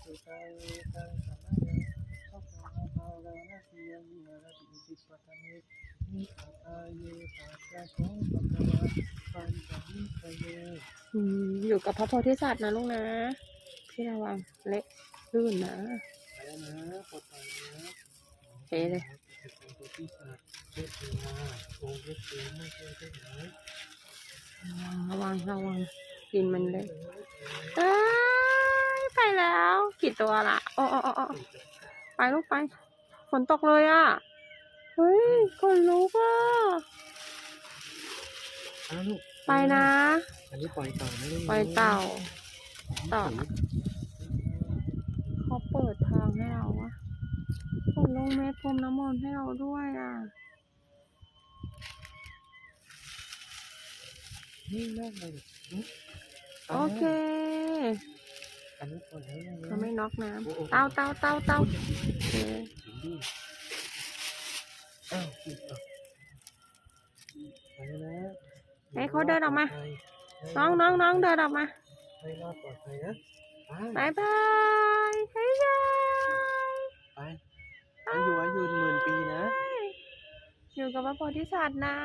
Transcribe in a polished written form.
สุตาเวตังสัมมาเนสัพพะภารานาติยวิหารติสิปัตตานินิพพาเยปัสสะโคปะคะวะปัญจวิคเยอยู่กับพระโพธิสัตว์นะลูกนะพี่ระวังเละลื่นนะไปแล้วนะปลอดภัยนะเฮ้เลยเป็นตัวที่สัตว์เทพนาองค์เทพนาเทพนาระวังกินมันเลยเอ้ยไปแล้วกี่ตัวละโอ้ไปลูกไปฝนตกเลยอ่ะเฮ้ยคนลุกอ่ะลูกไปนะอันนี้ปล่อยเต่าไม่ได้ปล่อยเต่าเขาเปิดทางให้เราอะผมลงเม็ดพรมน้ำมนต์ให้เราด้วยอ่ะนี่แม่เลยโอเคอันนี้ปล่อยให้ยังเขาไม่น็อกน้ำเต่าโอเคไปแล้วนะให้เขาเดินออกมาน้องเดินออกมาให้รอดปลอดภัยนะบายบายให้ยาย ไปอายุ10,000 ปีนะอยู่กับพระโพธิสัตว์นะ